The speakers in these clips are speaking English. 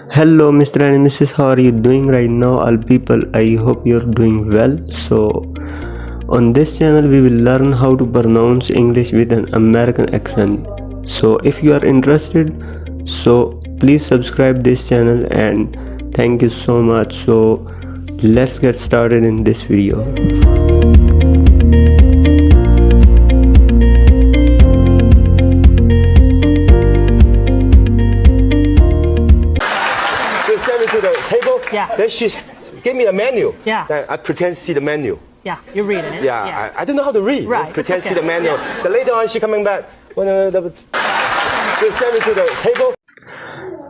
Hello, Mr. and Mrs. How are you doing right now, all people? I hope you're doing well. So, on this channel, we will learn how to pronounce English with an American accent. So, if you are interested, please subscribe this channel and thank you so much. So, let's get started in this video. To the table. Yeah. Then she gave me a menu. Yeah. Then I pretend to see the menu. Yeah, you're reading it. Yeah. I don't know how to read. Right, Pretend to it's see the okay. menu. Yeah. Then later on she coming back. Just send me to the table.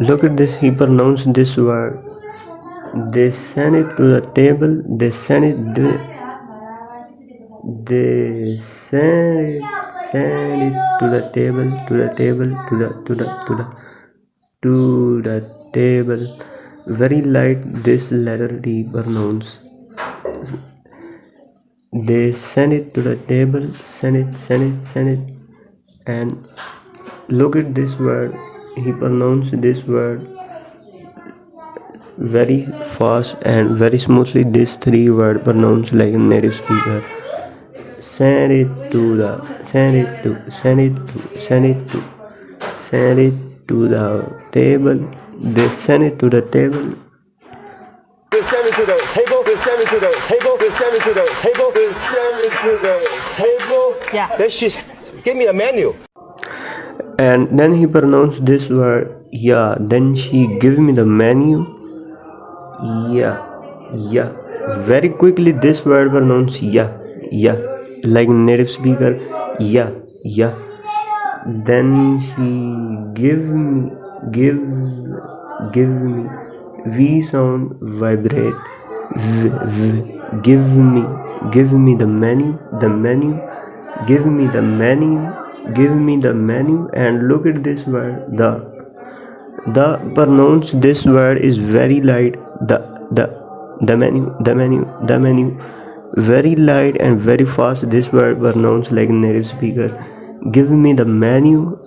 Look at this, he pronounced this word. They sent it to the table. They sent it. They send it to the table. To the table. Very light. This letter D pronounced. They send it to the table. Send it. And look at this word. He pronounced this word very fast and very smoothly. These three words pronounced like a native speaker. Send it to the table. They send it to the table. Just send me to the table. Just send me to the table. Just send me to the table. Just send me to the table. Yeah. Then she gave me a menu. And then he pronounced this word. Yeah. Then she gave me the menu. Yeah. Very quickly this word pronounced yeah. Like native speaker. Yeah. Then she give me V sound vibrate. Give me the menu. Give me the menu. And look at this word. The pronounce this word is very light. The menu. Very light and very fast. This word pronounced like a native speaker. Give me the menu.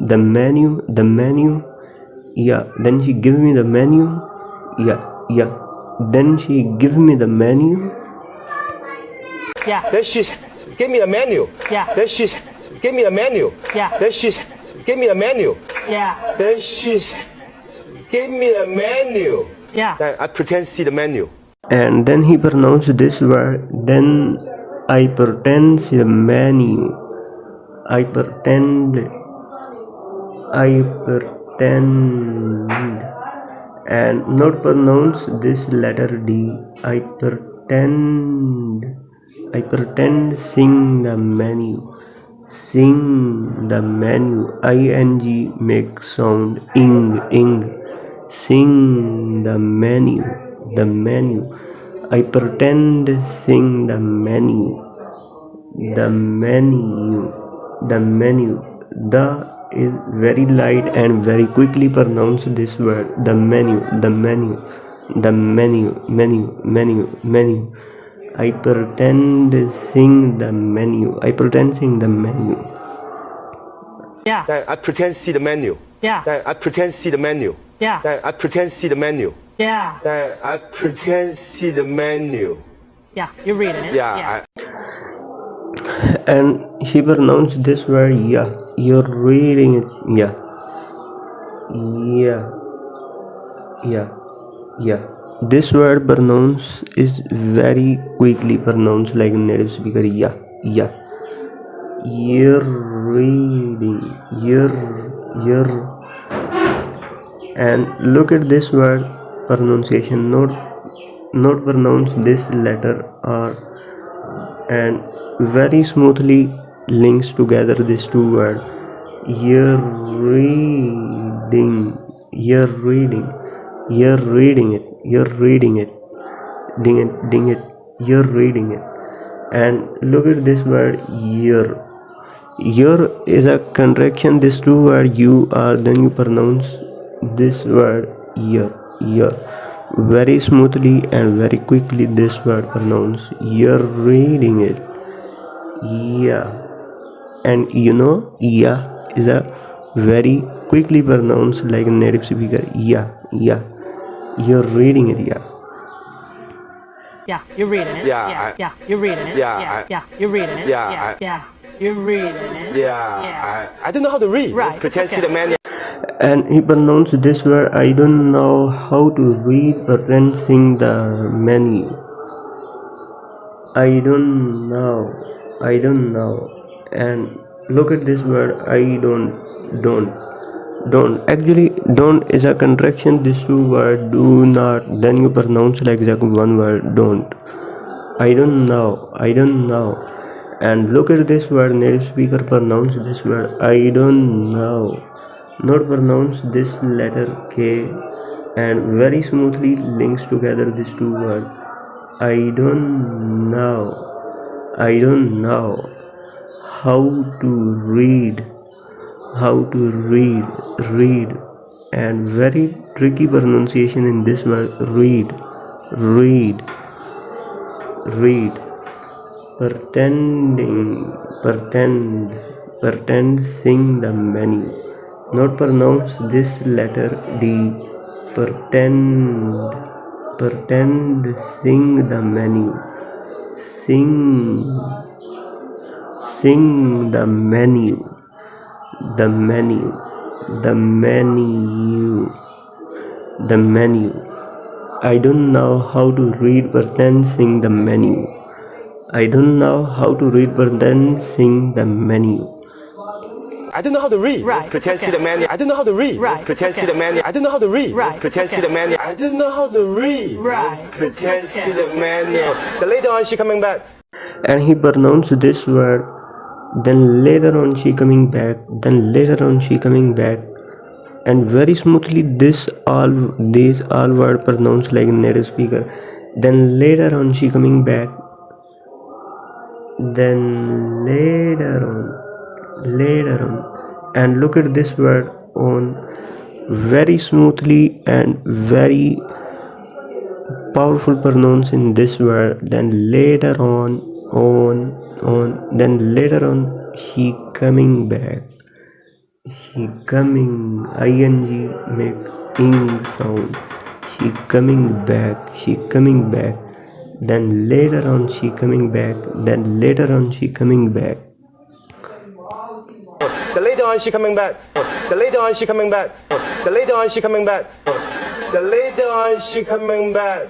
Yeah. Then she give me the menu. Yeah. Then she give me the menu. Yeah. Then she gave me a menu. Yeah. Then she gave me a menu. Yeah. Then she gave me a menu. Yeah. Then she gave me a menu. Yeah. Then I pretend to see the menu. And then he pronounced this word. Then I pretend see the menu. I pretend and not pronounce this letter D. I pretend sing the menu. Ing make sound ing. Sing the menu. I pretend sing the menu. The is very light and very quickly pronounce this word. The menu. I pretend sing the menu. Yeah. Then I pretend to see the menu. Yeah. Then I pretend to see the menu. Yeah. Then I pretend to see the menu. Yeah. Then I pretend to see the menu. Yeah, you're reading it. Yeah. And he pronounced this word. Yeah. You're reading it. Yeah. This word pronounce is very quickly pronounced like a native speaker. Yeah. You're reading. And look at this word pronunciation. Not pronounce this letter R. And very smoothly links together these two words. You're reading it. Ding it. You're reading it. And look at this word year. Year is a contraction. These two words you are. Then you pronounce this word year. Very smoothly and very quickly this word pronounced. You're reading it. Yeah. And yeah is a very quickly pronounced like a native speaker. Yeah. You're reading it, yeah. Yeah, you're reading it. Yeah, Yeah, you're reading it. Yeah, Yeah, you're reading it. Yeah, Yeah, you're reading it. I don't know how to read. Right, Pretend it's to see the okay. man. And he pronounced this word. I don't know how to read pronouncing the menu. I don't know. And look at this word. I don't. Actually, don't is a contraction. These two words do not. Then you pronounce like exactly one word. Don't. I don't know. And look at this word. Native speaker pronounce this word. I don't know. Not pronounce this letter K, and very smoothly links together these two words. I don't know how to read, read, and very tricky pronunciation in this word. Read, pretend, sing the menu. Not pronounce this letter D. Pretend, sing the menu. Sing the menu. The menu. The menu. The menu. I don't know how to read, pretend, sing the menu. I don't know how to read, pretend, sing the menu. I don't know how to read. Right, Pretend it's to see the okay. man. I don't know how to read. Right, Pretend it's to see the okay. man. I don't know how to read. Right, Pretend it's to see the okay. man. I don't know how to read. Right, Pretend it's to see okay. the man. Then later on she coming back. And he pronounced this word. Then later on she coming back. And very smoothly these all word pronounced like native speaker. Then later on she coming back. Then later on, and look at this word on very smoothly and very powerful pronounce in this word. Then later on, then later on she coming back. She coming ing make ing sound. She coming back. Then later on she coming back. Then later on she coming back. Then later on she coming back. Then later on she coming back. Then later on she coming back. Then later on she coming back.